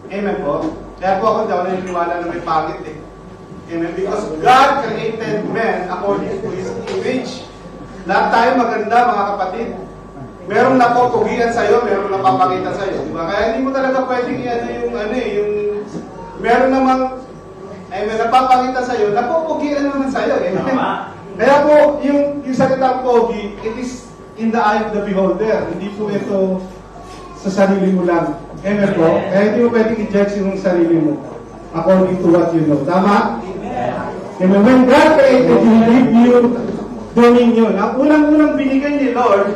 Amen po? Kaya po ako daw naniniwala na may pangit eh. Amen? Because God created men according to His image. Lahat tayo maganda, mga kapatid. Merong napopugian sa'yo, merong napapakita sa'yo. Diba? Kaya hindi mo talaga pwedeng meron namang napapakita sa'yo, napopugian naman sa'yo. Amen? Kaya po, yung salitang pogi, it is in the eye of the beholder. Hindi po ito sa sarili mo lang. Amen po? Kaya hindi mo pwedeng i-judge yung sarili mo according to what you know. Tama? Amen. When God created you, He gave you dominion. Ang unang-unang binigay ni Lord,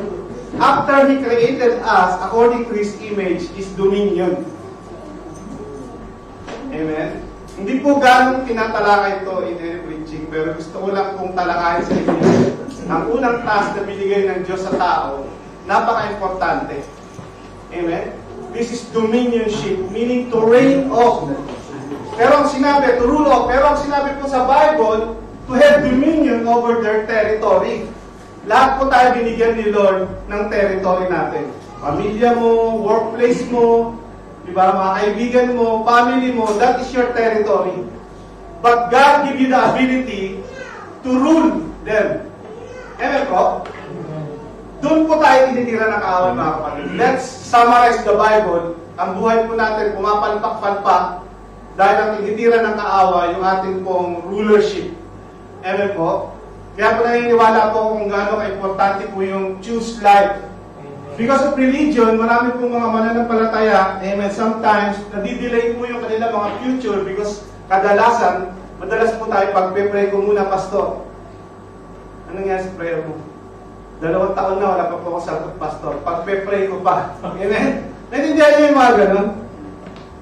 after He created us, according to His image, is dominion. Amen? Hindi po ganong tinatalakay ito in any preaching, pero gusto ko lang pong talakayin sa inyo. Ang unang task na binigay ng Diyos sa tao, napaka-importante. Amen? This is dominionship, meaning to reign of. Pero ang sinabi, to rule of. Pero ang sinabi po sa Bible, to have dominion over their territory. Lahat po tayo binigyan ni Lord ng territory natin. Pamilya mo, workplace mo, diba, mga kaibigan mo, family mo, that is your territory. But God give you the ability to rule them. Amen po? Doon po tayo tinitira ng kaaway, mga kapatid. Let's summarize the Bible. Ang buhay po natin, pumapalpak-palpak dahil ang tinitira ng kaaway, yung ating pong rulership. Amen po? Kaya po naniniwala po kung gaano ka-importante po yung choose life. Because of religion, marami pong mga mananampalataya, amen, sometimes, nadidelay po yung kanila mga future because kadalasan, madalas po tayo pagpe-pray ko muna, pastor. Anong nangyari sa prayer mo? 2 taon na, wala pa po ako sagot, pastor. Pagpe-pray ko pa. Amen? Naintindihan niyo yung mga ganun?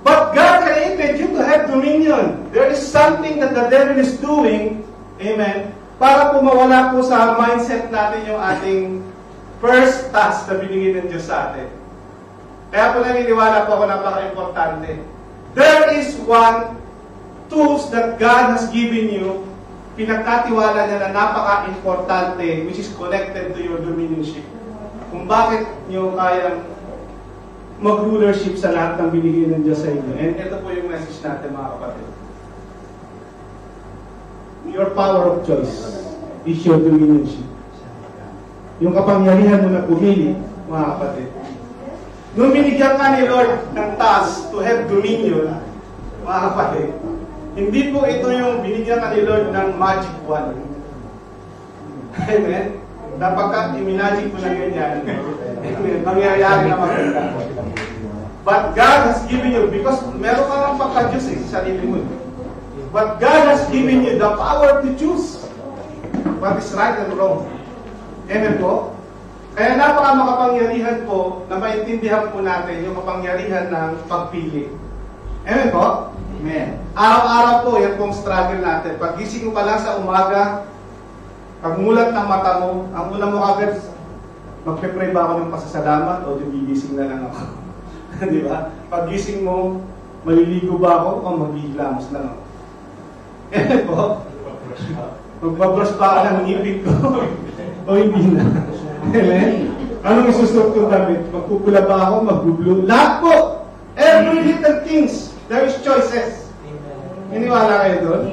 But God created you to have dominion. There is something that the devil is doing, amen, para po mawala po sa mindset natin yung ating first task na binigay ng Diyos sa atin. Kaya po naniniwala po ako napaka-importante. There is one tools that God has given you, pinagkatiwala niya na napaka-importante, which is connected to your dominionship. Kung bakit niyo kayang mag-rulership sa lahat ng binigay ng Diyos sa inyo. And ito po yung message natin, mga kapatid. Your power of choice is your dominionship. Yung kapangyarihan mo na pumili, mga kapatid. Nung binigyan ka ni Lord ng task to have dominion, mga kapatid, hindi po ito yung binigyan ka ni Lord ng magic wand. Amen? Napagka i-magic mo na ganyan, mangyayari na maganda. But God has given you, because meron ka ng pagka-Diyos sa sarili mo. But God has given you the power to choose what is right and wrong. Amen po? Kaya napaka-makapangyarihan po na maintindihan po natin yung kapangyarihan ng pagpili. Amen po? Amen. Araw-araw po, yan pong struggle natin. Pag-gising mo pa lang sa umaga, pagmulat ng mata mo, ang una mo agad, magpe-pray ba ako ng pasasalamat o gigising na lang ako? Di ba? Pag-gising mo, maliligo ba ako o maghihilamos lang ako? Amen po? Magbabrush ba ako ng ngipin ko o hindi na? Amen? Anong isusuot kong damit? Magpupula ba ako? Magbublue? Lahat po! Every little things. There is choices. Iniwala kayo doon?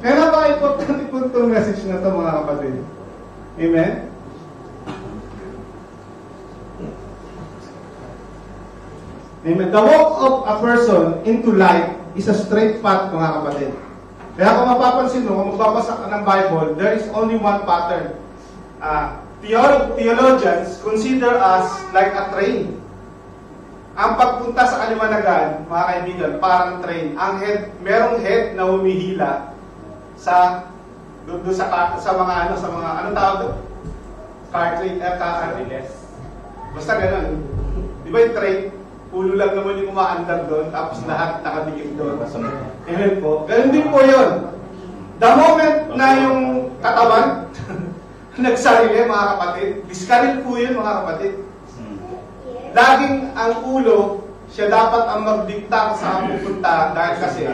Kaya napaka-importante po itong message na ito, mga kapatid. Amen? Amen. The walk of a person into life is a straight path, mga kapatid. Kaya kung mapapansin mo, kung magbabasa ka ng Bible, there is only one pattern. Theologians consider us like a train. Ang pagpunta sa kaliwanagan, mga kaibigan, parang train. Ang head, merong head na humihila sa mga anong tawag doon? Cartridge, basta ganun. Di ba yung train? Ulo lang naman yung umaandar doon, tapos lahat nakadikit doon. Amen po. Ganun din po yun. The moment na yung katawan nagsarili, mga kapatid, diskaril po yun, mga kapatid. Laging ang ulo, siya dapat ang magdikta sa pupunta dahil kasi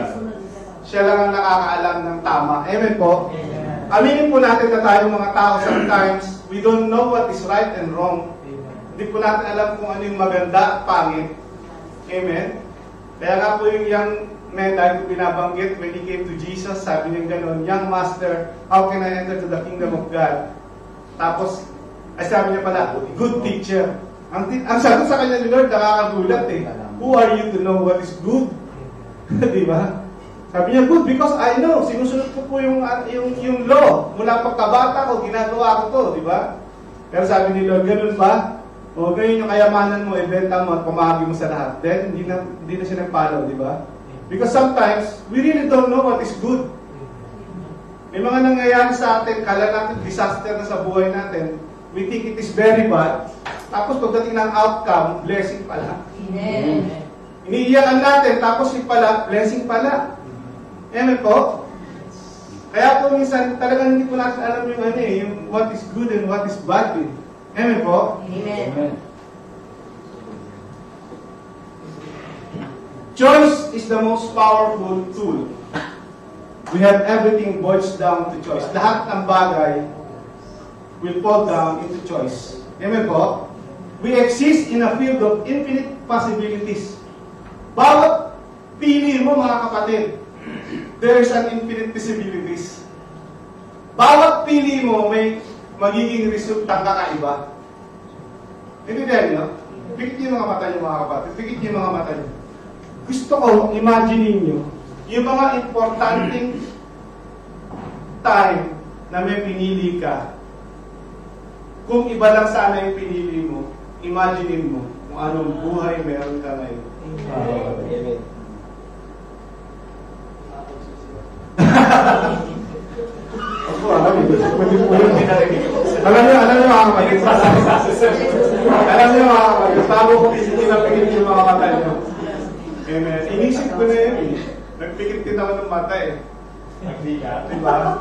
siya lang ang nakakaalam ng tama. Amen po? Aminin po natin na tayong mga tao sometimes, we don't know what is right and wrong. Hindi po natin alam kung ano yung maganda at pangit. Amen? Kaya nga po yung young man, dahil ko binabanggit, when he came to Jesus, sabi niya gano'n, "Young master, how can I enter to the kingdom of God?" Tapos, ay sabi niya pala, "Good teacher." Ang sagot sa kanya ni Lord, nakakagulat eh. Who are you to know what is good? Di ba? Sabi niya, "Good because I know." Sinusunod ko po yung law. Mula pagkabata ko, ginagawa ko to. Di ba? Pero sabi ni Lord, "Ganun ba? O ngayon yung kayamanan mo, ibenta mo at pamahagi mo sa lahat." Then, hindi na siya nag-follow, di ba? Because sometimes, we really don't know what is good. May mga nangyayari sa atin, kala natin disaster na sa buhay natin. We think it is very bad. Tapos pagdating ng outcome, blessing pala. Amen. Iniiyakan natin, tapos yung pala, blessing pala. Amen po? Kaya po minsan, talagang hindi po natin alam yung what is good and what is bad. Amen po? Amen. Choice is the most powerful tool. We have everything boils down to choice. Lahat ng bagay will fall down into choice. Amen po? We exist in a field of infinite possibilities. Bawat pili mo, mga kapatid, there is an infinite possibilities. Bawat pili mo, may magiging resultang kakaiba. Intindihan nyo? Pikit niyo mga mata niyo, mga kapatid. Pikit niyo mga mata niyo. Gusto ko, imagine niyo, yung mga importanteng time na may pinili ka. Kung iba lang sana yung pinili mo, imagine mo kung anong buhay meron ka ngayon. Amen. Alam niyo mga kapatid. Alam niyo mga kapatid, bago ko pinapikit yung mga mata niyo. Amen. Inisip ko na yun. Nagpikit din ako ng mata eh. Diba?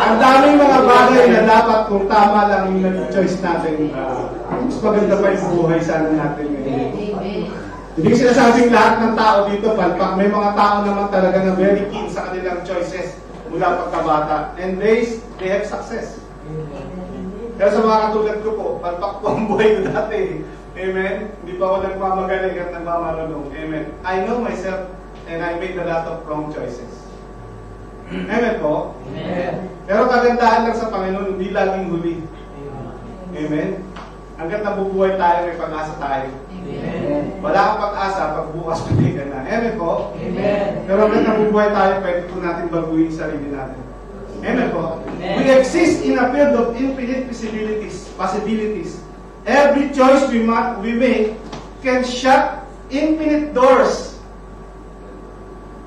Ang daming mga bagay na dapat kung tama lang yung choice natin, mas maganda pa yung buhay sana natin ngayon. Hindi ko sinasabing lahat ng tao dito palpak. May mga tao naman talaga na very keen sa kanilang choices mula pagkabata. And they have success. Pero sa mga katulad ko po, palpak po ang buhay ko dati. Amen? Hindi pa ako nagmamagaling at nagmamarunong. Amen? I know myself and I made a lot of wrong choices. Amen po? Amen. Pero kagandahan lang sa Panginoon, hindi laging huli. Amen? Hanggang nabubuhay tayo, may pag-asa tayo. Amen. Wala kang pag-asa pag bukas pati ka na. Amen po? Amen. Pero hanggang nabubuhay tayo, pwede po natin baguhin sarili natin. Amen po? Amen. We exist in a field of infinite possibilities. Every choice we make can shut infinite doors.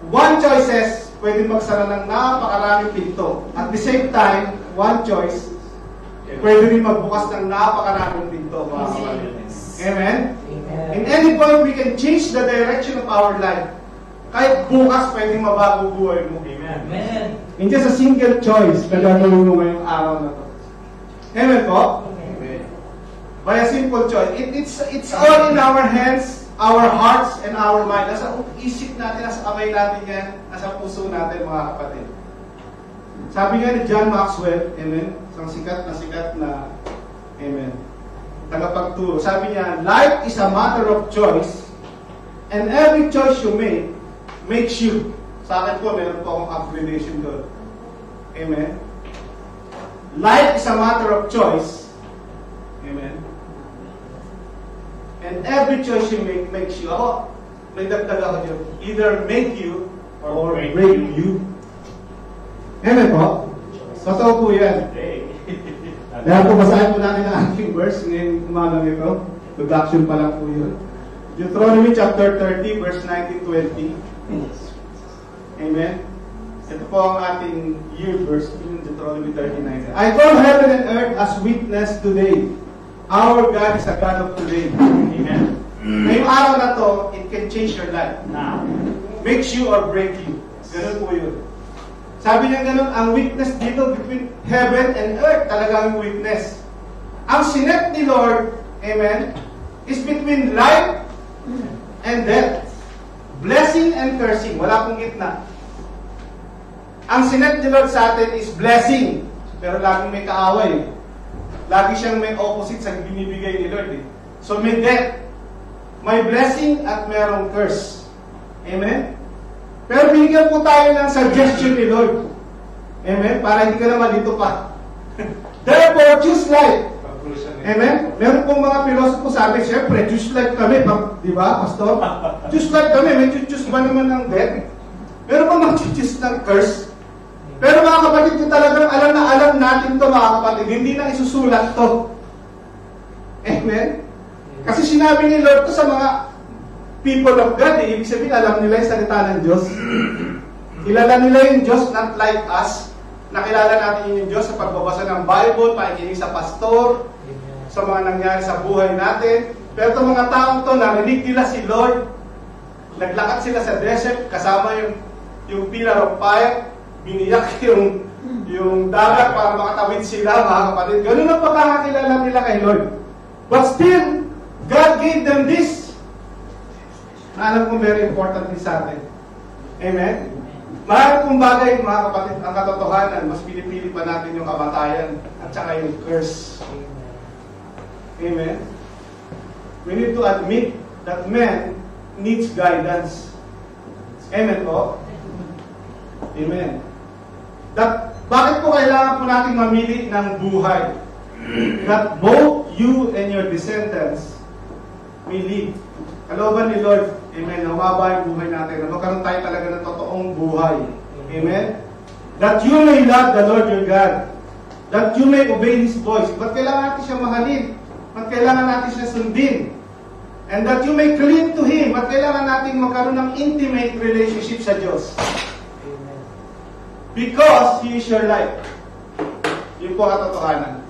One choices, pwede magsara ng napakaraming pinto. At the same time, one choice, pwede rin magbukas ng napakaraming pinto. Amen? In any point, we can change the direction of our life. Kahit bukas, pwede mabago buhay mo. Amen. In just a single choice na gagawin mo ngayong araw na to. Amen po? By a simple choice. It's all in our hands, our hearts, and our mind. Nasa isip natin, nasa kamay natin yan, nasa puso natin, mga kapatid. Sabi nga ni John Maxwell, amen, isang sikat na, amen, tagapagturo. Sabi niya, life is a matter of choice, and every choice you make, makes you. Sa akin po, meron po akong upgradation doon. Amen. Life is a matter of choice. Amen. And every choice you make makes you. Ako, may dagdag ako dyan. Either make you or break you. Amen po? Totoo po yan. Kaya po basahin po natin ang aking verse ngayong umagang ito. Introduction pa lang po yun. Deuteronomy chapter 30 verse 19-20. Amen. Ito po ang ating year verse in Deuteronomy 39. I call heaven and earth as witness today. Our God is a God of today. Amen. Ngayong araw na to, it can change your life. Makes you or break you. Ganun po yun. Sabi niya ganun, ang witness dito between heaven and earth, talagang witness. Ang sinet ni Lord, amen, is between life and death. Blessing and cursing. Wala pong gitna. Ang sinet ni Lord sa atin is blessing. Pero laging may kaaway. Lagi siyang may opposite sa binibigay ni Lord. So may death. May blessing at merong curse. Amen? Pero binigyan po tayo ng suggestion ni Lord. Amen? Para hindi ka na malito pa. Therefore, choose life. Amen? Meron pong mga pilosopo sabi, siyempre, choose life kami. Di ba, Pastor? Choose life kami. May choose ba naman ng death? Meron pa mag-choose ng curse. Pero mga kapatid, kung talagang alam natin to mga kapatid, hindi na isusulat to. Amen? Kasi sinabi ni Lord to sa mga people of God, ibig sabihin, alam nila yung salita ng Diyos. Kilala nila yung Diyos, not like us. Nakilala natin yung Diyos sa pagbabasa ng Bible, pakikinig sa pastor, sa mga nangyari sa buhay natin. Pero itong mga taong to, narinig nila si Lord. Naglakad sila sa desert, kasama yung pillar of fire. Biniyak yung dagat para makatawid sila, mga kapatid. Ganun ang pagkakakilala nila kay Lord. But still, God gave them this. Na alam kong very important din sa atin. Amen? Mahal kong bagay, mga kapatid, ang katotohanan, mas pinipili pa natin yung kamatayan at saka yung curse. Amen? We need to admit that man needs guidance. Amen po? Amen. Bakit po kailangan po natin mamili ng buhay? That both you and your descendants may live. Kalooban ni Lord, amen, na umaba yung buhay natin, na magkaroon tayo talaga ng totoong buhay. Amen? That you may love the Lord your God. That you may obey His voice. Ba't kailangan natin siya mahalin? Ba't kailangan natin siya sundin? And that you may cling to Him. Ba't kailangan natin magkaroon ng intimate relationship sa Diyos? Because He is your life. Yun po katotohanan.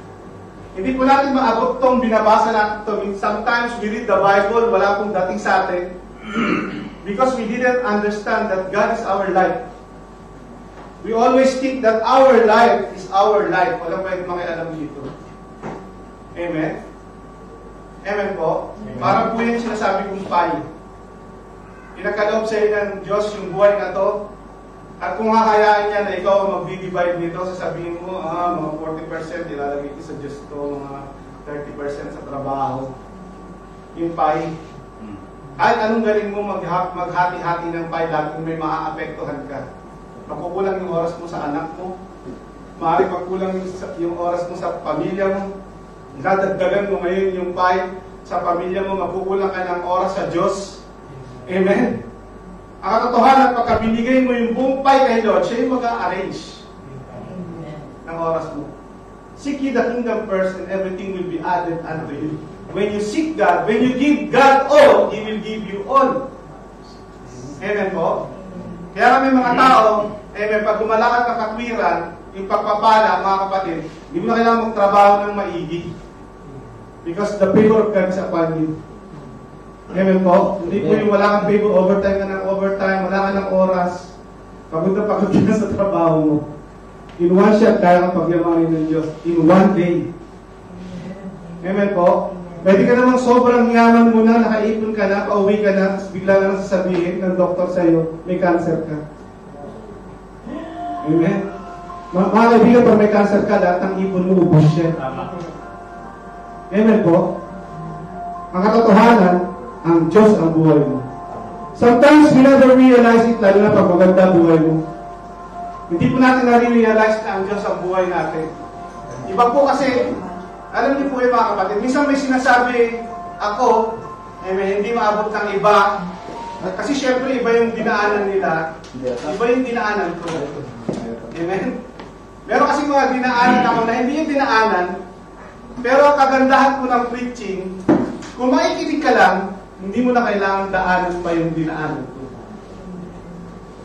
Hindi po natin maabot itong binabasa natin ito. Sometimes we read the Bible, wala pong dating sa atin. Because we didn't understand that God is our life. We always think that our life is our life. Walang pwede makialam dito. Amen? Amen po? Amen. Parang po yung sinasabi kong payo. Pinagkaloob sa iyo ng Diyos yung buhay na to. At kung hakayaan niya na ikaw mag-divide nito, sasabihin mo, mga 40% ilalagay ko sa Diyos to, mga 30% sa trabaho. Yung pie. Kahit anong galing mo maghati-hati ng pie, laging may maaapektuhan ka. Makukulang yung oras mo sa anak mo. Maaari magkulang yung oras mo sa pamilya mo. Dadagdagan mo ngayon yung pie sa pamilya mo, makukulang ka ng oras sa Diyos. Amen? Ang katotohanan, pagka binigay mo yung buong pie kay Lord, siya yung mag-a-arrange ng oras mo. Seek ye the kingdom first and everything will be added unto you. When you seek God, when you give God all, He will give you all. Amen po? Kaya may mga tao, amen, pag gumalakad ng katwiran, yung pagpapala, mga kapatid, hindi mo na kailangan magtrabaho ng maigi. Because the favor of God is upon you. Amen po? Hindi po yung wala kang favor, overtime ka ng overtime, wala ka ng oras, pagod na pagod ka sa trabaho mo. In one shot, kaya kang pagyamanin ng Diyos. In one day. Amen po? Pwede ka namang sobrang yaman mo na, nakaipon ka na, pauwi ka na, tapos bigla na lang sasabihin ng doktor sa'yo, may cancer ka. Amen? Mga kaibigan, pag may cancer ka, lahat ng ipon mo, ubos siya. Amen po? Ang katotohanan, ang Diyos ang buhay mo. Sometimes we never realize it, lalo na pag maganda buhay mo. Hindi po natin na-realize na ang Diyos ang buhay natin. Iba po kasi, alam niyo po yung mga kapatid, minsan may sinasabi ako, hindi maabot ng iba, kasi syempre iba yung dinaanan nila, iba yung dinaanan ko. Amen? Meron kasi mga dinaanan ako na hindi yung dinaanan, pero kagandahan po ng preaching, kung makikinig ka lang, hindi mo na kailangan daanan pa yung dinaanan ko.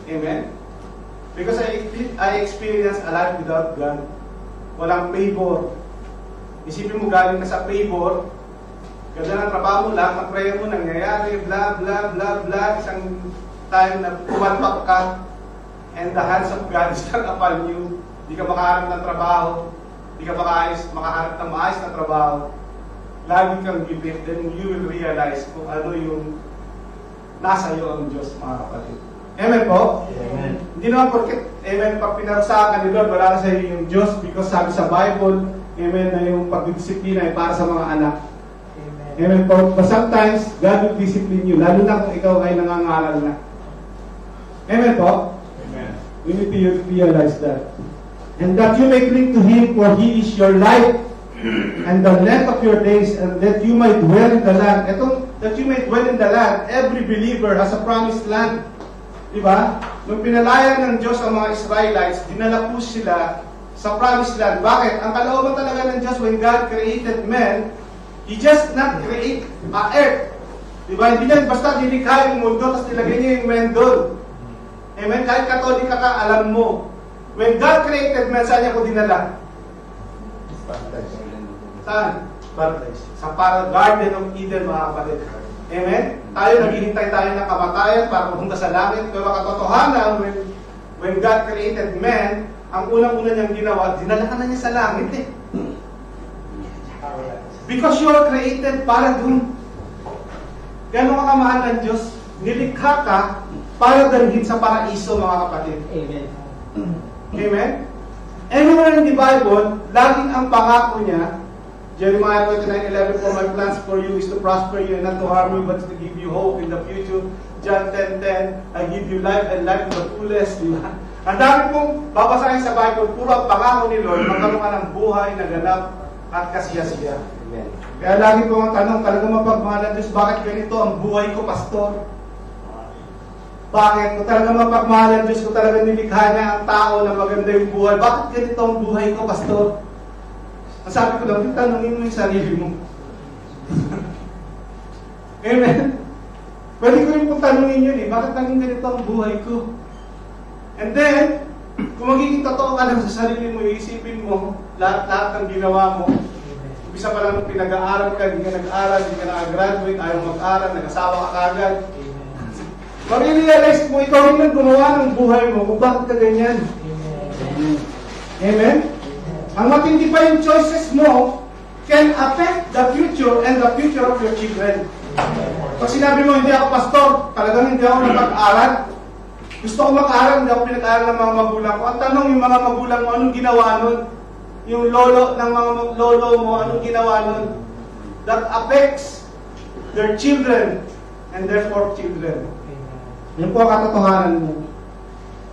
Amen? Because I experienced a life without God. Walang favor. Isipin mo galing ka sa favor, ganda ng trabaho mo, lahat ng prayer mo, nangyayari, blah, blah, blah, blah, isang time na pumalpak ka, and the hands of God is not upon you. Hindi ka makaharap ng trabaho, hindi ka makaharap ng maayos na trabaho. Lagi kang gipit, then you will realize kung ano yung nasa iyo ang Diyos, mga kapatid. Amen po? Amen. Hindi naman porket, amen, pag pinarusahan ka ni Lord, wala na sa iyo yung Diyos, because sabi sa Bible, amen, na yung pagdidisiplina ay para sa mga anak. Amen. Amen po. But sometimes, God will discipline you, lalo na kung ikaw ay nangangaral na. Amen po? Amen. We need to realize that. And that you may cling to Him, for He is your life and the length of your days, and that you might dwell in the land. That you may dwell in the land, every believer has a promised land. Diba? Nung pinalaya ng Diyos ang mga Israelites, dinala po sila sa promised land. Bakit? Ang kalooban talaga ng Diyos, when God created men, He just not create earth. Diba? Hindi yan basta dinikha yung mundo, tapos nilagay niya yung men doon. Amen? Kahit Katolika ka, alam mo. When God created man, saan niya ko dinala? Saan? Paradise. Sa Garden of Eden, mga kapatid. Amen? Tayo, naghihintay tayo ng kamatayan para pumunta sa langit. Pero katotohanan, when God created man, ang unang-una niyang ginawa, dinala ka na niya sa langit eh. Because you are created para dun. Gano'n ka kamahal ng Diyos, nilikha ka para dalhin sa paraiso, mga kapatid. Amen. Amen? Anywhere in the Bible, laging ang pangako niya, Jeremiah 29:11, for my plans for you is to prosper you and not to harm you, but to give you hope in the future. John 10:10, I give you life and life to the fullest. Diba? Ang dami pong babasahin sa Bible, puro ang pangako ni Lord, magkaroon ka ng buhay na ganap at kasiya-siya. Kaya lagi po ang tanong, talagang mapagmahal ng Diyos, bakit ganito ang buhay ko, pastor? Bakit? Kung talagang mapagmahal ng Diyos, kung talagang nilikha niya ang tao na maganda yung buhay, bakit ganito ang buhay ko, pastor? Ang sabi ko lang, tanongin mo yung sarili mo. Amen? Pwede ko rin pong tanongin yun eh, bakit naging ganito ang buhay ko? And then, kung magiging totoo ka lang sa sarili mo, iisipin mo, lahat ng ginawa mo, umpisa pa lang nung pinag-aaral ka, hindi ka nag-aaral, hindi ka nag-graduate, ayaw mag-aaral, nag-asawa ka kagad. Marirealize mo, ikaw rin ang gumawa ng buhay mo, kung bakit ka ganyan. Amen? Ang matindi pa yung choices mo can affect the future and the future of your children. Pag sinabi mo, hindi ako pastor, talagang hindi ako nag-aaral. Gusto ko mag-aaral, hindi ako pinag-aaral ng mga magulang ko. At tanong yung mga magulang mo, anong ginawa nun? Yung lolo ng mga lolo mo, anong ginawa nun? That affects their children and their children. Yun po ang katotohanan mo.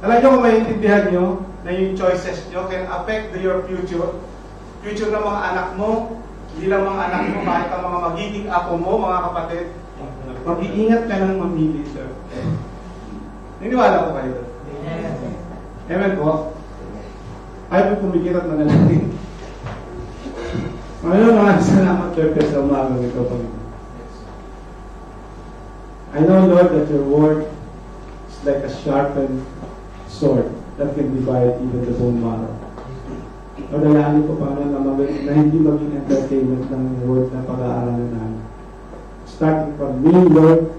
Alam nyo kung maintindihan nyo na yung choices nyo can affect your future. Future ng mga anak mo, hindi lang mga anak mo, kahit ang mga magiging apo mo, mga kapatid. Mag-iingat ka ng mamili, sir. Niniwala ko kayo. Amen po. Ayaw po kumikit at manalangin. Maraming salamat, Lord, sa umagang ito, Panginoon. I know, Lord, that your word is like a sharpened sword that can divide even the bone marrow. Lord, alayanin ko, Panginoon, na hindi maging entertainment ng word na pag-aaralan namin. Starting from me, Lord,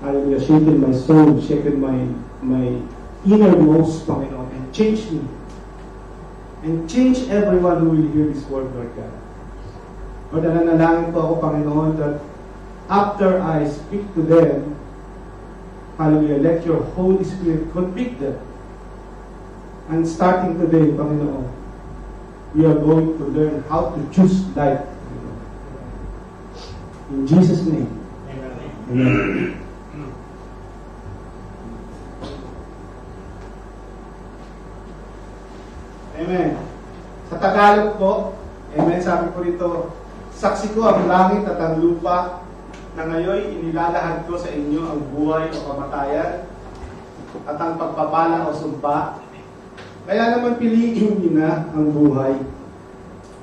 hallelujah, shaking my soul, shaking my innermost, Panginoon, and change me. And change everyone who will hear this word, Lord God. Lord, nananalangin po ako, Panginoon, that after I speak to them, hallelujah, let your Holy Spirit convict them. And starting today, Panginoon, we are going to learn how to choose life. In Jesus' name. Amen. Amen. Sa Tagalog po, amen, sabi ko rito, saksi ko ang langit at ang lupa na ngayon inilalahad ko sa inyo ang buhay o kamatayan at ang pagpapala o sumpa. Kaya naman piliin niyo na ang buhay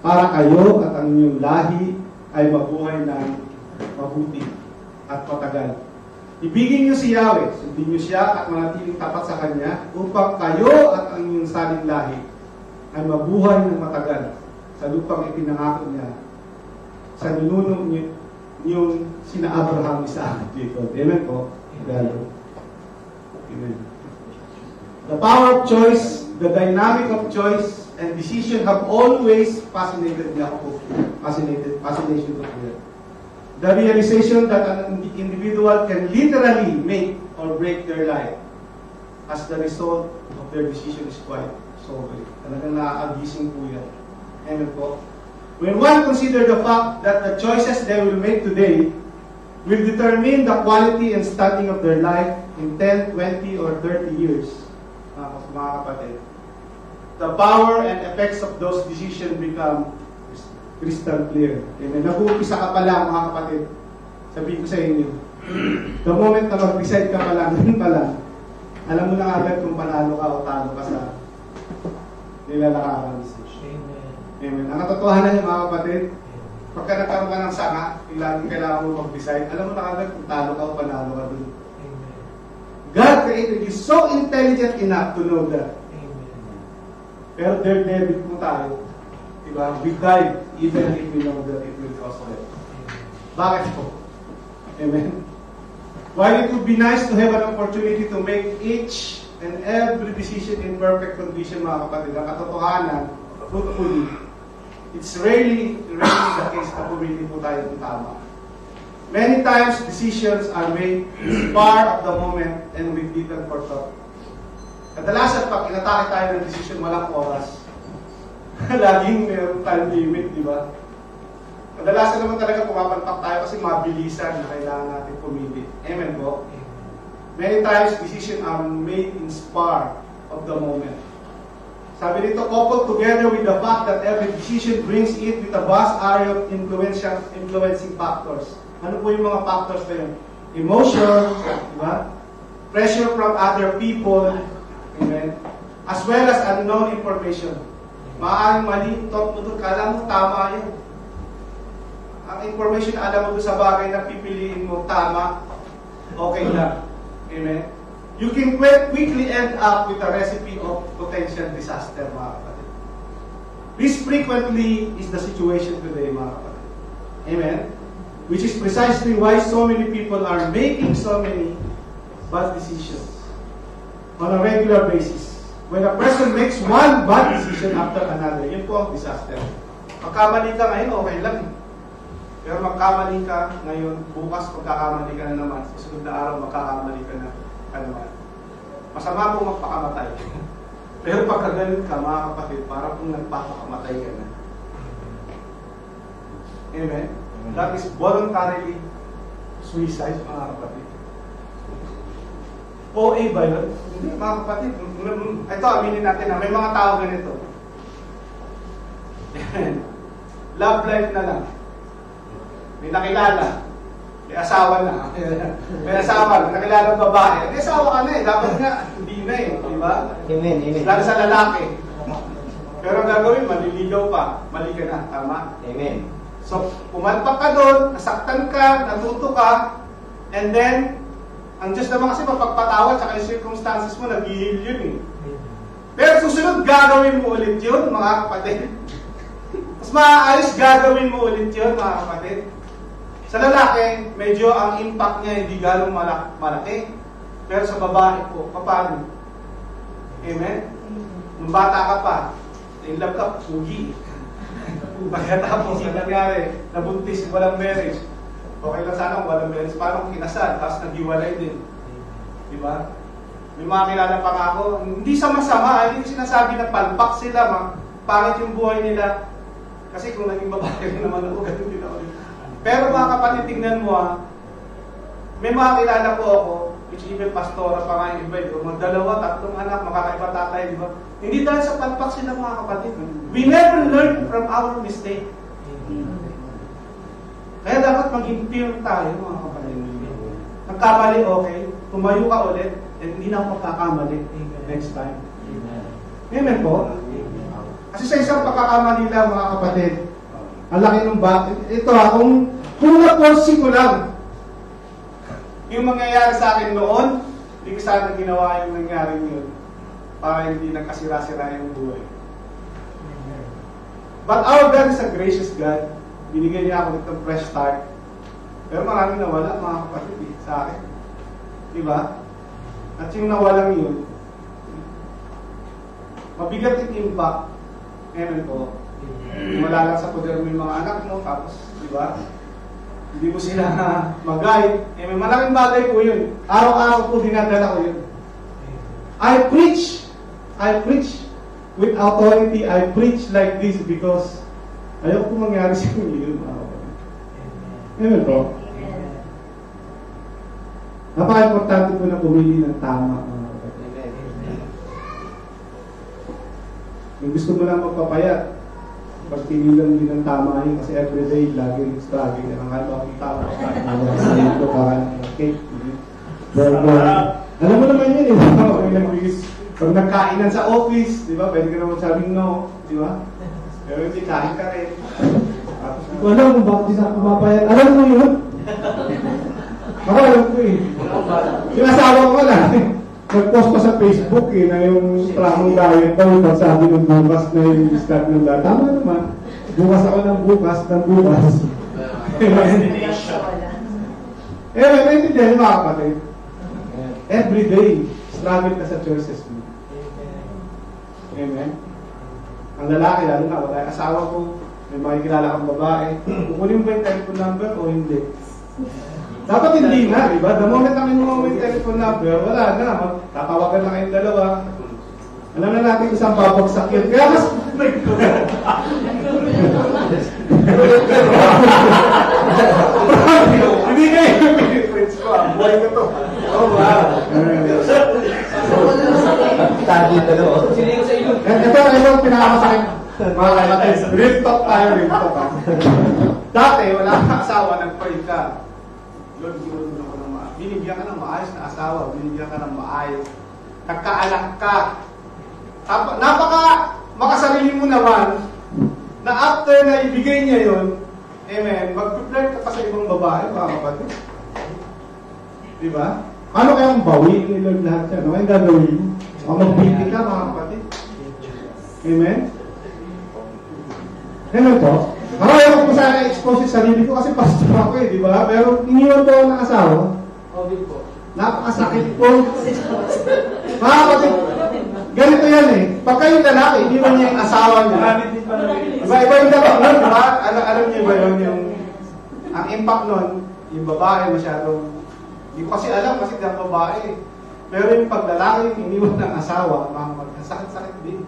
para kayo at ang inyong lahi ay mabuhay ng mabuti at matagal. Ibigin niyo si Yahweh, sundin niyo siya at manatiling tapat sa Kanya upang kayo at ang inyong saling lahi ay mabuhay ng matagal sa lupang ipinangako niya sa ninuno niyong sina Abraham, Isaac, Jacob. Amen po. Amen. The power of choice, the dynamic of choice and decision have always fascinated me ako. Fascination ko po. The realization that an individual can literally make or break their life as the result of their decision is quite sobering. Talagang nakakagising po yan. Amen po. When one considers the fact that the choices they will make today will determine the quality and standing of their life in 10, 20, or 30 years, mga kapatid, the power and effects of those decisions become crystal clear. Amen. Nag-uumpisa ka pa lang, mga kapatid. Sabihin ko sa inyo, the moment na mag-decide ka pa lang, yun pa lang, alam mo na agad kung panalo ka o talo ka sa nilalakaran. Amen. Ang katotohanan niya, mga kapatid, pagka nagkaroon ka ng sanga, laging kailangan mo mag-decide, alam mo na agad kung talo ka o panalo ka dun. God created you so intelligent enough to know that. Pero devil mo tayo. Diba? We died even if we know that it will cost death. Bakit po? Amen? While it would be nice to have an opportunity to make each and every decision in perfect condition, mga kapatid, ang katotohanan, truthfully, it's rarely the case na pumili po tayo ng tama. Many times, decisions are made in spur of the moment and with little forethought. Kadalasan, pag inatake tayo ng decision, walang oras. Laging meron time limit, di ba? Kadalasan naman talaga pumapantak tayo kasi mabilisan na kailangan natin pumili. Amen po? Many times, decisions are made in spur of the moment. Sabi nito, coupled together with the fact that every decision brings it with a vast array of influencing factors. Ano po yung mga factors na yun? Emotion, di ba? Pressure from other people, amen? As well as unknown information. Maaaring mali, thought mo doon, kala mo tama yun. Ang information na alam mo doon sa bagay na pipiliin mo, tama, okay lang. Amen? You can quickly end up with a recipe of potential disaster, mga kapatid. This frequently is the situation today, mga kapatid. Amen? Which is precisely why so many people are making so many bad decisions on a regular basis. When a person makes one bad decision after another, yun po ang disaster. Magkamali ka ngayon, okay lang. Pero magkamali ka ngayon, bukas magkakamali ka na naman. Sa sunod na araw, magkakamali ka na naman. Masama po magpakamatay. Pero pagka ganun ka, mga kapatid, parang kung nagpapakamatay ka na. Amen? That is voluntarily suicide, mga kapatid. OA ba yun? Hindi, mga kapatid. Ito, aminin natin na may mga tao ganito. Love life na lang. May nakilala. May asawa na. May asawa, nakilala ng babae. May asawa ka na eh. Dapat nga, hindi na eh. Diba? Amen, amen. Lalo sa lalaki. Pero ang gagawin, maliligaw pa. Mali ka na. Tama? Amen. So, pumalpak ka doon, nasaktan ka, natuto ka, and then, ang Diyos naman kasi mapagpatawad sa yung circumstances mo, nag-heal yun eh. Pero susunod, gagawin mo ulit yun, mga kapatid. Mas maayos, gagawin mo ulit yun, mga kapatid. Sa lalaki, medyo ang impact niya hindi galong malaki. Pero sa babae po, paano? Amen? Nung bata ka pa, in love ka, pugi. Pagkatapos, ang nangyari, nabuntis, walang marriage. Okay lang sana kung walang marriage. Paano kung kinasal, tapos naghiwalay din. Diba? May mga kilala pa nga ako, hindi sa masama, hindi ko sinasabi na palpak sila, pangit yung buhay nila. Kasi kung naging babae rin naman ako, ganun din ako. Pero mga kapatid, tingnan mo may mga kilala ko ako, which even pastora pa nga yung iba, mga dalawa, tatlong anak, makakaiba tatay, di ba? Hindi dahil sa palpak sila, mga kapatid. We never learn from our mistake. Kaya dapat maging pure tayo, mga kapatid. Nagkamali, okay. Tumayo ka ulit, and hindi na ako magkakamali next time. Amen po? Kasi sa isang pagkakamali lang, mga kapatid, ang laki ng bakit. Ito kung na-force ko lang, yung mangyayari sa akin noon, hindi ko sana ginawa yung nangyari yun para hindi nagkasira-sira yung buhay. But our God is a gracious God. Binigyan niya ako ng fresh start. Pero maraming nawala, mga kapatid, sa akin. Diba? At yung nawalang yun, mabigat yung impact. Amen po. Wala lang sa poder mo yung mga anak mo, tapos, diba? Hindi mo sila mag-guide. May malaking bagay po yun. Araw-araw po dinadala ko yun. I preach with authority. I preach like this because Ayaw ko mangyari sa inyo yun. Amen po. Napaka-importante po na pumili ng tama. Kung gusto mo lang magpapayat, pagpili lang din ng tama yun kasi everyday, laging struggling. Ang kaya akong tama. Ito parang cake. Alam mo naman yun, pag nagkainan sa office, di ba? Pwede ka naman sabing no, di ba? Pero hindi, kain ka rin. Ikaw alam mo bakit isa pumapayat? Alam mo yun? Ako alam ko eh. Yung asawa ko na, nag-post pa sa Facebook eh, na yung tramong diet daw, pag sabi ng bukas na yung start ng lahat. Tama naman. Bukas ako ng bukas. Naintindihan mga kapatid. Every day, struggle ka sa choices mo. Amen? Ang lalaki, lalo na, wala yung asawa ko, may makikilala kang babae, kukunin mo ba yung telephone number o hindi? Dapat hindi na, di ba? The moment na kinuha mo yung telephone number, wala na, tatawagan na kayong dalawa. Alam na natin kung saan babagsak yun. Kaya mas... Hindi kayo yung friends ko, buhay ko to. Oh, wow. Tadi dalawa. Sino sa iyo? Ito ang pinakamasakit. Mga kailangan. Real talk tayo, real talk. Dati, wala kang asawa, nag-pray ka. Lord, ginoon ako ng maayos. Binigyan ka ng maayos na asawa, binigyan ka ng maayos. Nagkaanak ka. Napaka makasarili mo naman na after na ibigay niya yun, amen, mag-prepare ka pa sa ibang babae, mga kapatid. Diba? Paano kayang bawiin ni Lord lahat yan? Ano kayang gagawin mo? O magbiti ka, mga kapatid. Amen? Amen po? Ako ayaw ko sana expose yung sarili ko kasi pastor ako eh, di ba? Pero iniwan ko ako ng asawa. COVID po. Napakasakit po. Mga kapatid, ganito yan eh. Pag kayong lalaki, iniwan niya yung asawa niya. Iba yung dalawa nun, di ba? Alam niyo ba yun? Yung, ang impact nun, yung babae masyadong, hindi ko kasi alam kasi ang babae. Pero yung paglalaki, iniwan ng asawa, sakit-sakit din.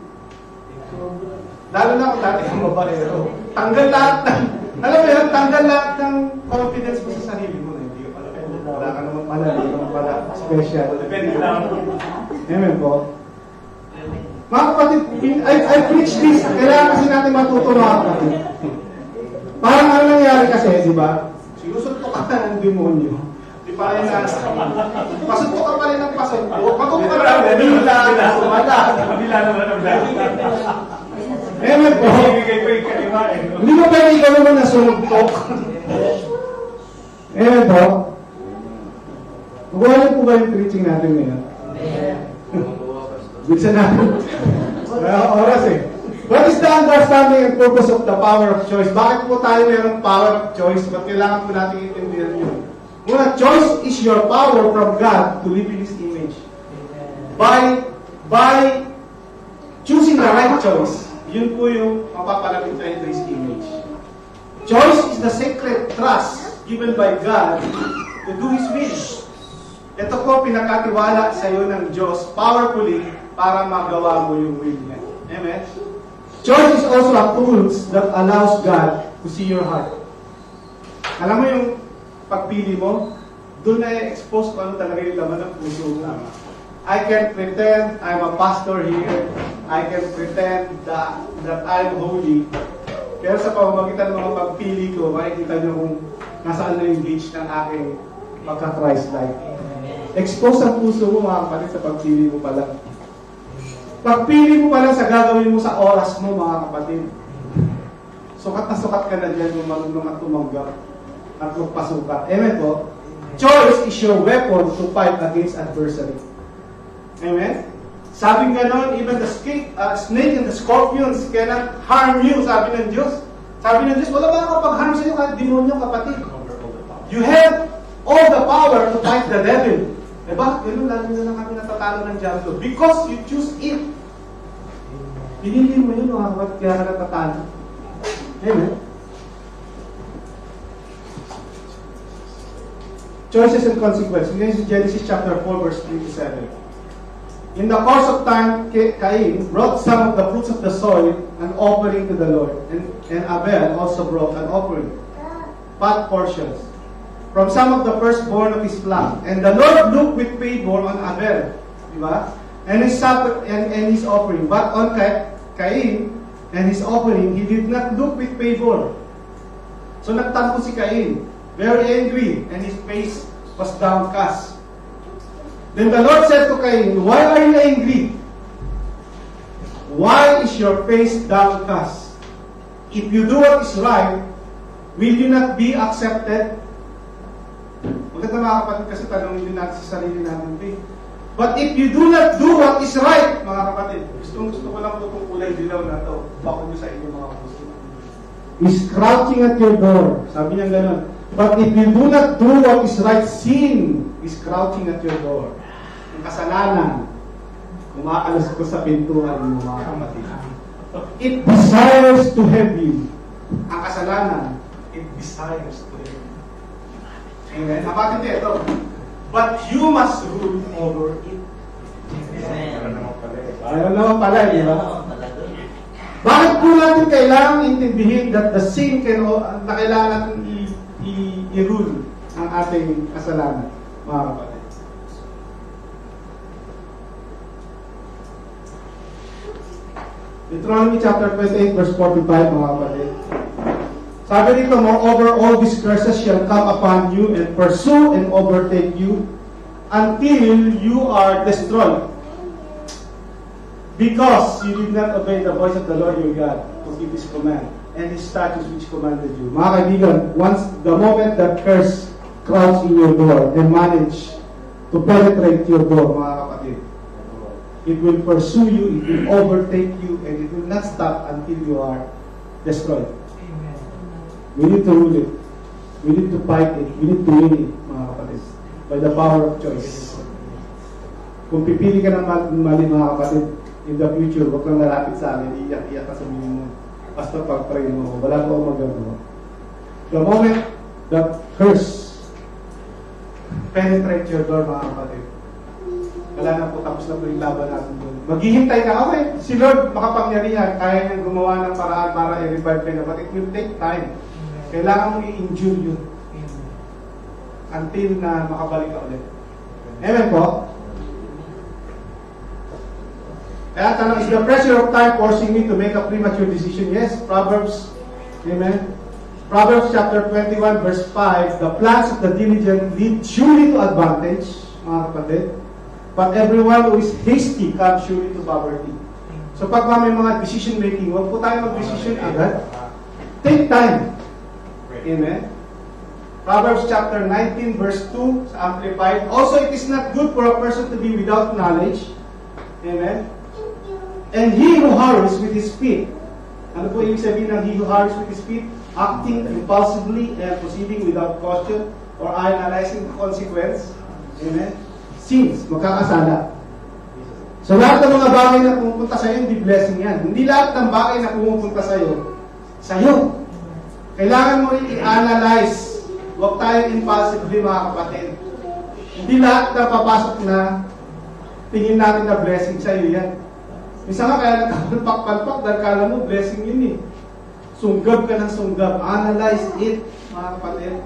Lalo na kung dati kang babaero. Tanggal lahat ng, alam mo yun, tanggal lahat ng confidence mo sa sarili mo. Hindi ka pala, wala ka naman pala, hindi ka naman pala special. Depende lang. Amen po. Mga kapatid, I preach this. Kailangan kasi natin matuto mga kapatid. Parang ano nangyari kasi, di ba? Sinusuntok ka na ng demonyo. Di pa rin na, pasuntok ka pa rin ng pasuntok. Matuto ka lang, bila naman ang Amen po. Hindi mo pwede ikaw naman nasuntok. Amen po. Magawa po ba yung preaching natin ngayon? Bisa natin. Oras eh. What is the understanding and purpose of the power of choice? Bakit po tayo mayroong power of choice? Ba't kailangan po natin intindihan yun? Una, choice is your power from God to live in His image. By choosing the right choice, yun po yung mapapalapit tayo to His image. Choice is the sacred trust given by God to do His will. Ito po pinakatiwala sa iyo ng Diyos powerfully para magawa mo yung will niya. Amen? Choice is also a tool that allows God to see your heart. Alam mo yung pagpili mo, doon na i-expose kung ano talaga yung laman ng puso mo. I can pretend I'm a pastor here. I can pretend that I'm holy. Pero sa pamamagitan ng mga pagpili ko, makikita nyo kung nasaan na yung gauge ng aking pagka-Christ-like. Expose ang puso mo mga kapatid sa pagpili mo pala. Pagpili mo pala sa gagawin mo sa oras mo mga kapatid. Sukat na sukat ka na dyan kung marunong at tumanggap at magpasukat. Amen po? Choice is your weapon to fight against adversary. Amen? Sabi nga nun, even the snake and the scorpions cannot harm you, sabi ng Diyos. Sabi ng Diyos, wala ba nakapag-harm sa iyo kahit demonyo kapatid? You have all the power to fight the devil. Eh bakit ganun? Lalo na lang kami natatalo ng diablo. Because you choose it. Pinili mo yun, mga kapatid, kaya ka natatalo. Amen? Choices and consequences. Ngayon sa Genesis chapter 4, verse 3 to 7. In the course of time, Cain brought some of the fruits of the soil an offering to the Lord. And Abel also brought an offering, fat portions, from some of the firstborn of his flock. And the Lord looked with favor on Abel, diba? And his offering. But on Cain and his offering, he did not look with favor. So nagtampo si Cain, very angry, and his face was downcast. Then the Lord said to Cain, "Why are you angry? Why is your face downcast? If you do what is right, will you not be accepted?" Maganda mga kapatid, kasi tanongin din natin sa sarili natin. But if you do not do what is right, mga kapatid, gusto ko lang po itong kulay dilaw na ito. Bako nyo sa inyo mga puso. Is crouching at your door. Sabi niya gano'n. But if you do not do what is right, sin is crouching at your door. Ang kasalanan, kumaalas ko sa pintuan mo, mga kapatid. It desires to have you. Ang kasalanan, it desires to have you. Amen? Kapatid niya ito. But you must rule over it. Ayaw naman pala, di ba? Bakit po natin kailangan intindihin that the sin na kailangan natin i-rule ang ating kasalanan, mga kapatid? Deuteronomy chapter 28 verse 45, mga kapatid. Sabi dito, "Moreover, all these curses shall come upon you and pursue and overtake you until you are destroyed, because you did not obey the voice of the Lord your God to keep His command and His statutes which commanded you." Mga kaibigan, the moment that curse crouch in your door and manage to penetrate your door, mga kapatid, it will pursue you, it will overtake you, and it will not stop until you are destroyed. We need to rule it. We need to fight it. We need to win it, mga kapatid. By the power of choice. Kung pipili ka ng mali, mga kapatid, in the future, huwag kang lalapit sa amin, iyak-iyak ka sa mo. Basta pag-pray mo, wala ko magagawa. The moment that curse penetrate your door, mga kapatid, wala na po, tapos na po yung laban natin doon. Maghihintay ka, okay, si Lord makapangyarihan, kaya niyang gumawa ng paraan para i-revive ka na, but it will take time. Kailangan mong i-endure yun until na makabalik ka ulit. Amen po? Kaya tanong, is the pressure of time forcing me to make a premature decision? Yes, Proverbs, amen. Proverbs chapter 21 verse 5, "The plans of the diligent lead surely to advantage," mga kapatid, "but everyone who is hasty comes surely to poverty." So pag may mga decision making, huwag po tayo mag-decision agad. Take time. Amen. Proverbs chapter 19 verse 2 sa Amplified, "Also it is not good for a person to be without knowledge." Amen. "And he who hurries with his feet." Ano po ibig sabihin ng he who hurries with his feet? Acting impulsively and proceeding without caution or analyzing the consequence. Amen. Sins, magkakasala. So lahat ng mga bagay na pumupunta sa iyo, hindi blessing yan. Hindi lahat ng bagay na pumupunta sa iyo. Kailangan mo rin i-analyze. Huwag tayo impulsively, mga kapatid. Hindi lahat na papasok na tingin natin na blessing sa iyo yan. Minsan nga kaya nagpapalpak dahil kala mo blessing yun eh. Sunggab ka ng sunggab. Analyze it, mga kapatid.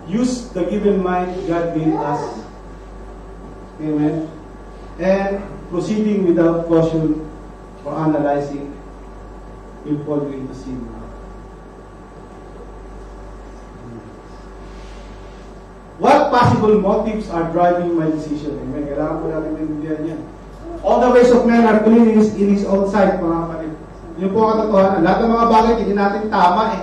Use the given mind God gave us. Amen. And proceeding without caution or analyzing will fall you into sin. What possible motives are driving my decision? Amen. Kailangan po natin maintindihan yan. All the ways of man are clean in his own sight, mga kapatid. Yun po ang katotohanan. Lahat ng mga bagay, hindi natin tama eh.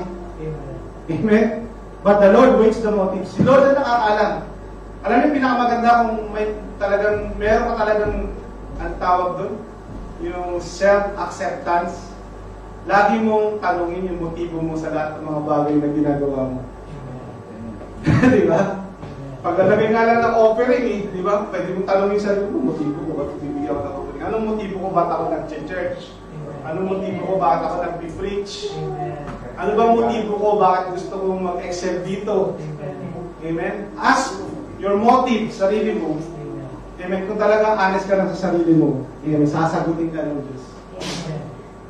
Amen. But the Lord weighs the motives. Si Lord na nakakalam. Alam niyo, pinakamaganda kung meron ka talagang, ang tawag doon, yung self-acceptance. Lagi mong tanungin yung motibo mo sa lahat ng mga bagay na ginagawa mo. Di ba? Paglalagay nga lang ng offering eh, di ba? Pwede mong tanongin sa sarili mo, motibo ko ba't bibigyan ako ng offering? Anong motibo ko ba't ako nag-church? Anong motibo ko bakit ako nag-preach? Ano bang motibo ko bakit gusto kong mag-excel dito? Amen? Ask your motive, sarili mo. Amen? Kung talagang honest ka na sa sarili mo, amen, sasagutin ka ng Diyos.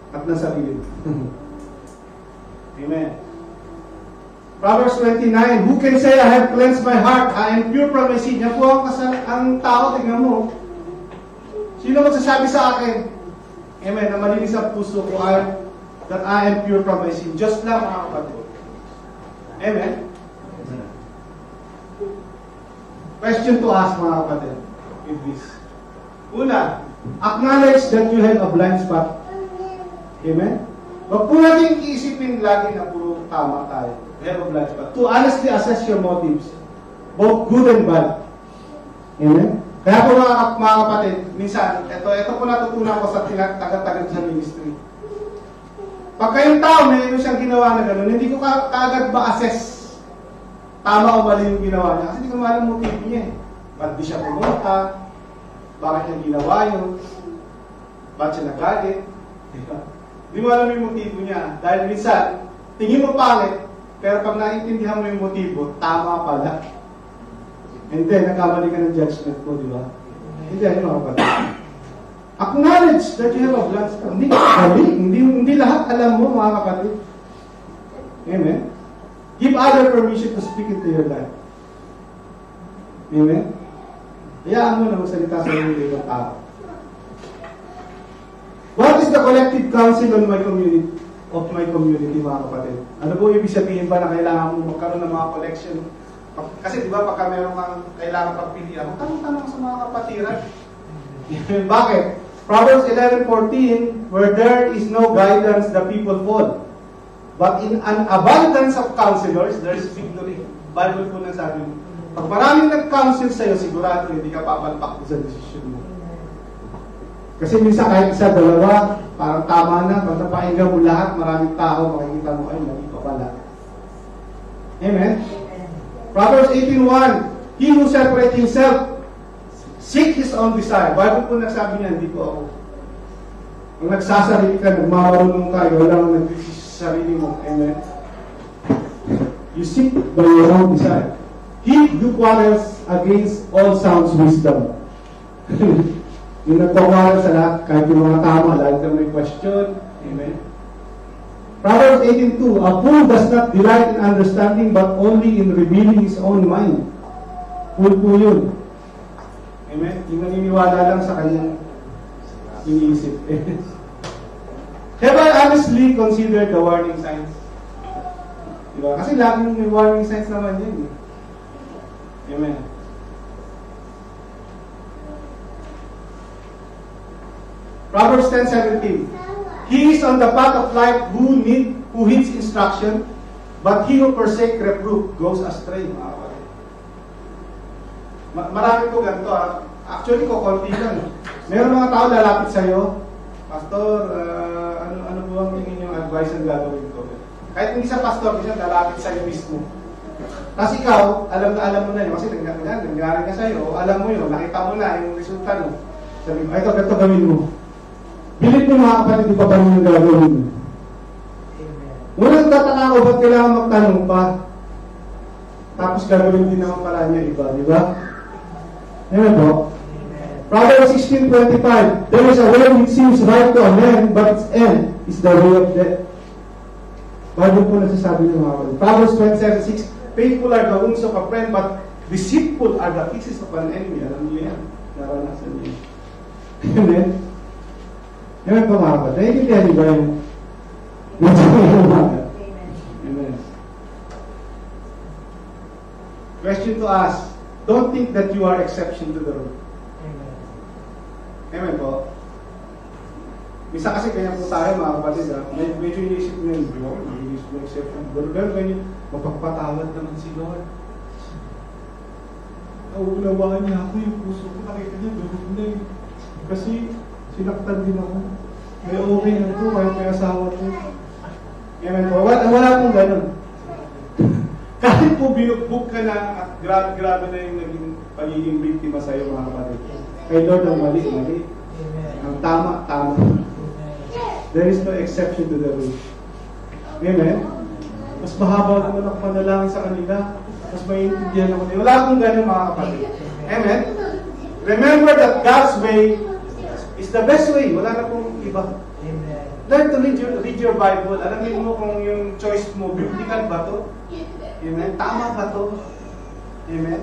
at ng sarili mo. Amen. Proverbs 29, who can say, I have cleansed my heart, I am pure from my sin? Yan po ang tao, tingnan mo. Sino magsasabi sa akin, amen, na malinis ang puso ko, that I am pure from my sin? Diyos lang, mga kapatid. Amen. Question to ask, mga kapatid, with this. Una, acknowledge that you have a blind spot. Amen? Huwag po natin iisipin lagi na puro tama tayo. We have a blind spot. To honestly assess your motives, both good and bad. Amen? Kaya po mga kapatid, minsan, ito po natutunan ko sa taga-taga sa ministry. Pag kayong tao, may siyang ginawa na gano'n, hindi ko kaagad ma-assess tama o mali yung ginawa niya. Kasi hindi ko malang motive niya eh. Ba't di siya pumunta? Bakit niya ginawa yun? Ba't siya nagalit? Hindi mo alam yung motibo niya. Dahil minsan, tingin mo pangit, pero pag naiintindihan mo yung motibo, tama pala. And then, nagkamali ka ng judgment ko, di ba? Hindi, ano mga kapatid? Acknowledge that you have a blind spot. Hindi lahat alam mo, mga kapatid. Amen? Give other permission to speak into your life. Amen? Hayaan mo na magsalita sa iyo ng tao. What is the collective counsel on my community, mga kapatid? Ano po ibig sabihin ba na kailangan mo magkaroon ng mga collection? Kasi di ba pagka meron kang kailangan pagpilihan, magtanong-tanong sa mga kapatiran. Bakit? Proverbs 11:14, where there is no guidance, the people fall. But in an abundance of counselors, there is victory. Bible po nagsabi, pag maraming nag-counsel sa'yo, sigurado hindi ka papalpak sa desisyon mo. Kasi minsan kahit isa, dalawa, parang tama na. Pag napakinggan mo lahat, maraming tao, makikita mo, ay, mali pa pala. Amen? Proverbs 18:1, he who separates himself, seek his own desire. Bible po nagsabi niya, hindi po ako. Kung nagsasarili ka, nagmamarunong ka, walang nagdesisyon sa sarili mo. Amen? You seek by your own desire. He who quarrels against all sound wisdom. Yung nagpapawala sa lahat, kahit yung mga tama, dahil ka may question. Amen? Proverbs 18:2, a fool does not delight in understanding, but only in revealing his own mind. Fool po yun. Amen? Yung naniniwala lang sa kanyang iniisip. Have I honestly considered the warning signs? Diba? Kasi laging may warning signs naman yun. Amen. Proverbs 10:17. He is on the path of life who heeds instruction, but he who forsakes reproof goes astray. Marami po ganito. Actually, konti lang. Meron mga tao lalapit sa'yo, Pastor, ano po ang tingin yung advice ang gagawin ko? Kahit hindi sa pastor, minsan lalapit sa'yo mismo. Tapos ikaw, alam mo na yun, kasi nangyari ka sa'yo, alam mo yun, nakita mo na yung resulta mo. Sabi mo, ito gawin mo. Bilit mo mga kapatid, di pa ba yung gagawin mo? Unang tataka ko, ba't kailangan magtanong pa? Tapos gagawin din naman pala niya iba, di ba? Amen po? Proverbs 16:25, there is a way which seems right to a man, but its end is the way of death. Bible po nagsasabi ng mga kapatid. Proverbs 27:6, faithful are the wounds of a friend, but deceitful are the kisses of an enemy. Alam niyo yan. Naranasan niyo. Amen? Amen po mga kapatid. Naiintindihan niyo ba yung Amen. Question to ask. Don't think that you are exception to the rule. Amen po. Minsan kasi kanya po tayo mga kapatid, medyo inisip mo yun, inisip mo exception. Pero ganyan, mapagpatawad naman si Lord. Nauunawaan niya ako, yung puso ko, nakita niya, durog na eh. Kasi sinaktan din ako. May okay na ito, kahit may asawa ko. Amen po. Wala pong ganun. Kahit po binugbog ka na at grabe na yung naging pagiging biktima sa'yo mga kapatid. Kay Lord ang mali. Ang tama. There is no exception to the rule. Amen? Mas mahaba naman ako panalangin sa kanila. Mas maintindihan ako nila. Wala akong ganun mga kapatid. Amen? Remember that God's way is the best way. Wala na pong iba. Learn to read your Bible. Alamin mo kung yung choice mo, biblical ba to? Amen? Tama ba to? Amen?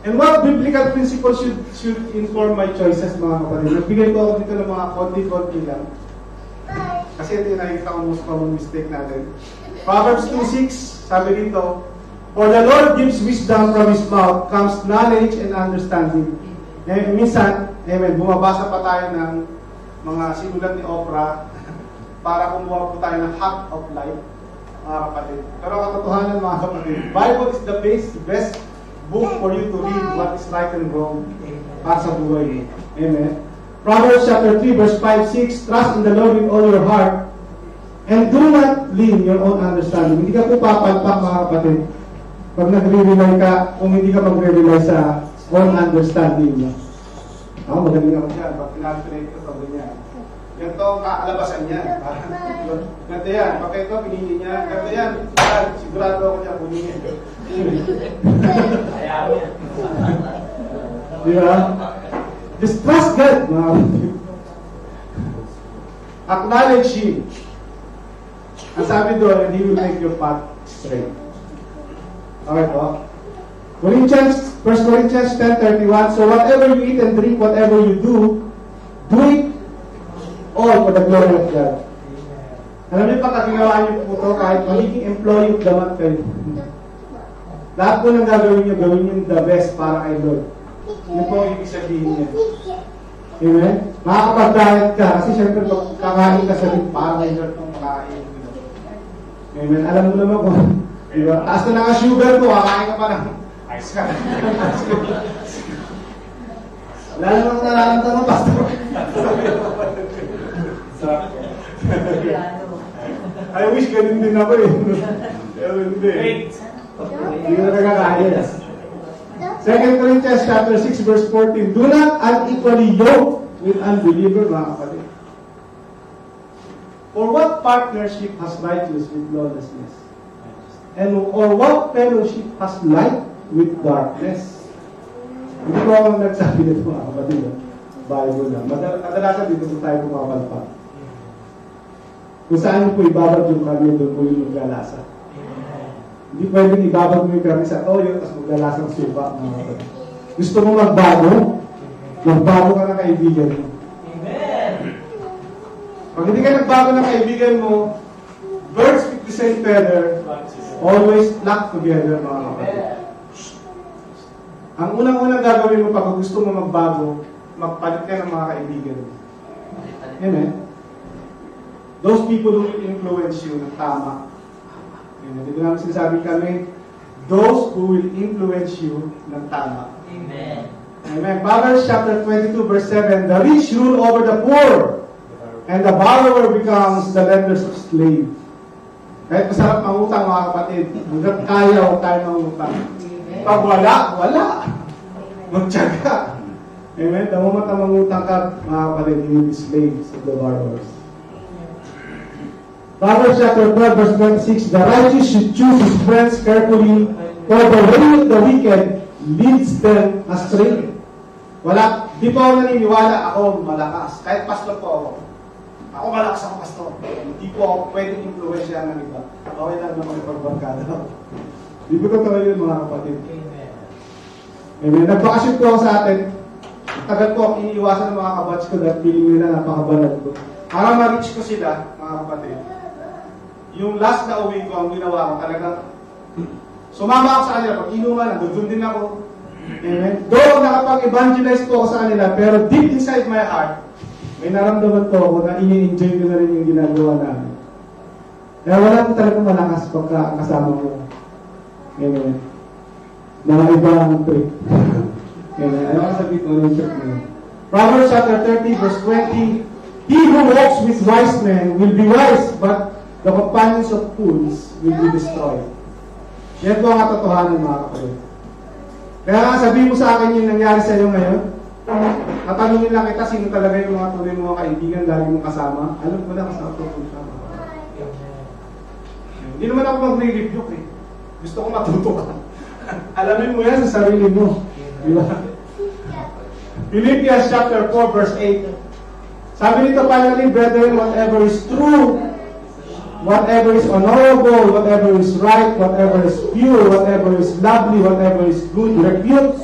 And what biblical principles should inform my choices, mga kapatid? Nagbigay ko ako dito ng mga konti-konti lang. Kasi ito yung nakikita ko most common mistake natin. Proverbs 2:6, sabi dito, for the Lord gives wisdom from His mouth, comes knowledge and understanding. Minsan, amen, bumabasa pa tayo ng mga sinulat ni Oprah para kumuha po tayo ng hack of life, mga kapatid. Pero ang katotohanan, mga kapatid, Bible is the best book for you to read what is right and wrong para sa buhay. Amen. Proverbs chapter 3 verse 5-6, trust in the Lord with all your heart and do not lean your own understanding. Hindi ka po papalpak, mga kapatid, pag nagre-rely ka, kung hindi ka magre-rely sa own understanding mo. Ako, magaling ako dyan. Pag pinag-trade ko ito, ganyan. Ganito ang kaalabasan niya. Ganito yan. Pag ito, pinili niya. Ganito yan. Sigurado ako niya, puningin. Ayaw niya. Di ba? Just trust God, mga kapatid. Acknowledge Him. Ang sabi doon, and He will make your path straight. Okay po? 1 Corinthians 10:31, so whatever you eat and drink, whatever you do it all for the glory of God. Alam niyo, pagka ginawa niyo po ito, kahit magiging employee of the month kayo, lahat po ng gagawin niyo, gawin niyo the best para kay Lord. Yun po ang ibig sabihin niya. Amen? Makakapag-diet ka, kasi syempre pag kakain ka sa rin, para kay Lord kung makain. Amen? Alam mo naman kung, diba? Taas na nga sugar ko, kakain ka pa ng ice ka. Lalo nang nararamdaman, pastor. I wish ganun din ako eh. Pero hindi. Hindi ko na nagkakain. 2 Corinthians chapter 6 verse 14, do not unequally yoke with unbeliever, mga kapatid. For what partnership has righteousness with lawlessness? And or what fellowship has light with darkness? Hindi ko ako nagsabi nito, mga kapatid. Bible lang. Kadalasan dito po tayo pumapalpak. Kung saan mo po ibabag yung karne, doon po yung maglalasa. Hindi pwedeng ibabag mo yung karne sa toyo, tapos maglalasang suka. Gusto mo magbago? Magbago ka ng kaibigan mo. Amen! Pag hindi ka nagbago ng kaibigan mo, birds with the same feather always flock together, mga kapatid. Ang unang-unang gagawin mo pag gusto mo magbago, magpalit ka ng mga kaibigan mo. Amen? Those people who will influence you ng tama. Amen? Dito namin sinasabi kami, those who will influence you ng tama. Amen. Amen. Proverbs chapter 22 verse 7, the rich rule over the poor, and the borrower becomes the lender's slave. Kahit masarap mangutang, mga kapatid, hanggang kaya o tayo mangutang. Pag wala, wala. Magtyaga. Amen. The moment na mangutang ka, mga kapatid, you will be slaves of the borrowers. Proverbs chapter 12 verse 26, the righteous should choose his friends carefully, for the way of the wicked leads them astray. Wala, di po ako naniniwala ako malakas. Kahit pastor po ako. Ako malakas ako, pastor. Hindi po ako pwedeng influensya ng iba. Okay lang naman ipagbarkada. Di po totoo yun, mga kapatid. Amen. Nagbakasyon po ako sa atin. Tagal po akong iniiwasan ng mga kabatch ko dahil feeling nila napakabanal ko. Para ma-reach ko sila, mga kapatid. Yung last na uwi ko, ang ginawa ko talaga, sumama ako sa kanila. Pag inuman, nandun din ako. Amen. Though nakapag-evangelize po ako sa kanila, pero deep inside my heart, may naramdaman po ako na ini-enjoy ko na rin yung ginagawa namin. Kaya wala po talagang malakas pagka kasama ko. Amen. Mga ibang trick. Amen. Ayaw ka sabihin ko yung trick na yun. Proverbs chapter 30 verse 20, he who walks with wise men will be wise, but the companions of fools will be destroyed. Yan po ang katotohanan, mga kapatid. Kaya nga sabihin mo sa akin yung nangyari sa iyo ngayon, tatanungin lang kita sino talaga yung mga tuloy mo mga kaibigan, lagi mong kasama. Alam ko na kasama ko kung siya. Hindi naman ako mag-re-review eh. Gusto ko matuto ka. Alamin mo yan sa sarili mo. Di ba? Philippians chapter 4 verse 8, Sabi nito, finally, brethren, whatever is true, whatever is honorable, whatever is right, whatever is pure, whatever is lovely, whatever is good repute,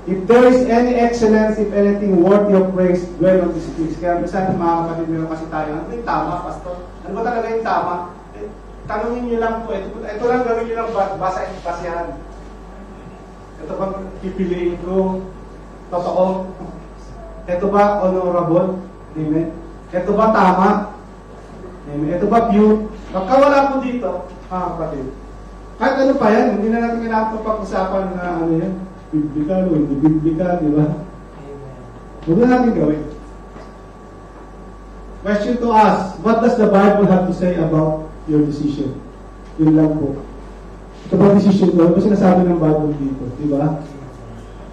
if there is any excellence, if anything worthy of praise, dwell on these things. Kaya minsan, mga kapatid, meron kasi tayo, ano yung tama, pastor? Ano ba talaga yung tama? Tanungin nyo lang po, ito lang gawin nyo lang basahan. Ito bang pipiliin ko? Totoo? Ito ba honorable? Amen? Ito ba tama? Amen? Ito ba pure? Pagkawala po dito, mga kapatid, kahit ano pa yan, hindi na natin kailangan pag-usapan na ano yan, biblical o hindi biblical, di ba? Huwag na natin gawin. Question to us, what does the Bible have to say about your decision? Yun lang po. Ito ba decision ko? Ano ba sinasabi ng Bible dito? Di ba?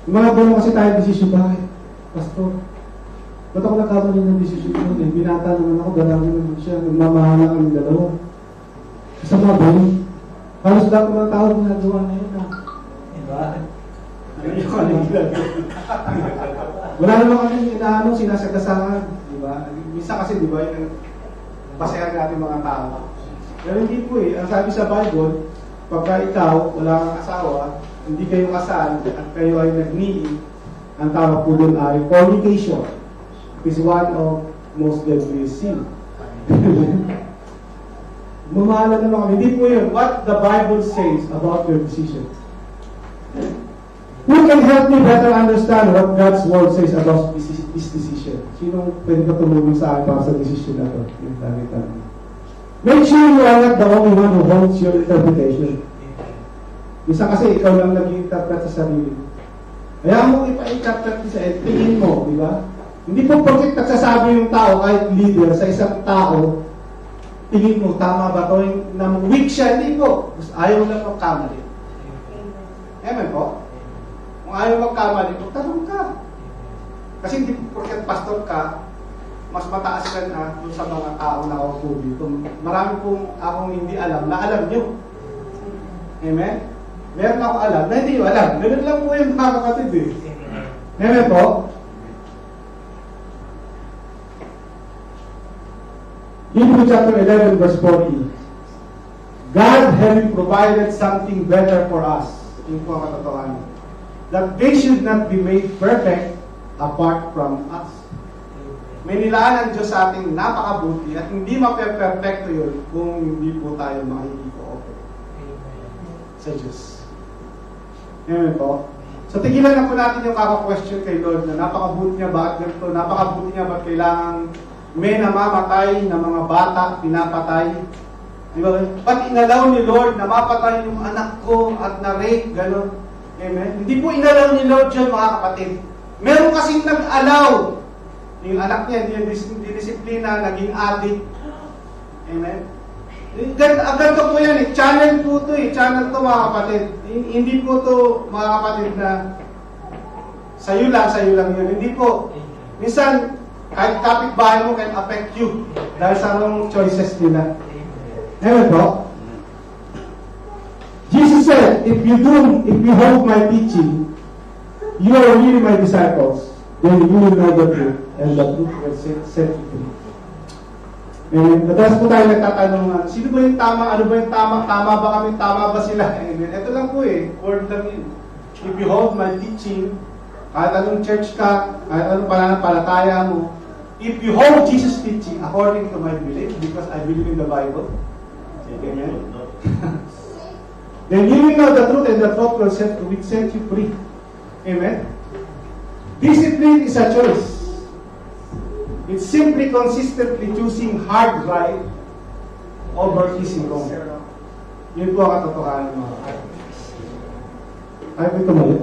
Yung mga gano'n kasi tayo decision, bakit? Pastor, ba't ako nagkamali ng decision ko? Eh, binata naman ako, galangin naman siya, nagmamahala kami dalawa. Sa mga bali, halos lahat ng mga tao ginagawa na yun. Diba? Wala naman kami inaano, sinasagasangan. Di ba? Minsan kasi, di ba, yung pasayan natin mga tao. Pero hindi po eh. Ang sabi sa Bible, pagka ikaw, wala kang asawa, hindi kayo kasal, at kayo ay nagniing, ang tawag po doon ay fornication. Is one of most deadly sin. Mamahala naman kami. Hindi po yun. What the Bible says about your decision. Who can help me better understand what God's Word says about this decision? Sino pwede ba tumulong sa akin para sa decision na ito? Yung tanong. Make sure you are not the only one who holds your interpretation. Isa kasi ikaw lang nag-i-interpret sa sarili. Kaya mo ipa-interpret sa tingin mo, di ba? Hindi po porket nagsasabi yung tao, kahit leader, sa isang tao, tingin mo, tama ba ito? Na weak siya, hindi po. Ayaw lang magkamali. Amen po? Kung ayaw magkamali, magtanong ka. Kasi hindi po porket pastor ka, mas mataas ka na dun sa mga tao na ako dito. Marami pong akong hindi alam na alam nyo. Amen? Meron ako alam na hindi nyo alam. Ganun lang po yung mga kapatid eh. Amen po? Hebrews chapter 11 verse 40. God having provided something better for us. Yung po ang katotohanan. That they should not be made perfect apart from us. May nilaan ang Diyos sa ating napakabuti at hindi mape-perfecto yun kung hindi po tayo makikiko-open sa Diyos. Amen po? So tigilan na po natin yung kaka-question kay Lord na napakabuti niya, bakit ganito, napakabuti niya, ba't kailangan may namamatay na mga bata, pinapatay. Di ba? Ba't inalaw ni Lord na mapatay yung anak ko at na-rape, gano'n? Amen? Hindi po inalaw ni Lord yun, mga kapatid. Meron kasing nag-alaw. Yung anak niya, hindi disiplina, naging addict. Amen? Agad po yan eh. Channel po to eh. Channel to, mga kapatid. Hindi po to, mga kapatid, na sa'yo lang yun. Hindi po. Minsan, kahit kapitbahay mo can affect you dahil sa anong choices nila. Amen po? Jesus said, if you hold my teaching, you are really my disciples, then you will know the truth, and the truth will set you free. Amen. Madalas po tayo nagtatanong, sino ba yung tama? Ano ba yung tama? Tama ba kami? Tama ba sila? Amen. Ito lang po eh. Word lang yun. If you hold my teaching, kahit anong church ka, kahit anong pananampalataya mo, if you hold Jesus' teaching according to my belief, because I believe in the Bible, amen, then you will know the truth and the truth will set you free. Amen? Discipline is a choice. It's simply consistently choosing hard right over easy wrong. Yun po ang katotohanan mga kapatid. Ayaw ko ito mali.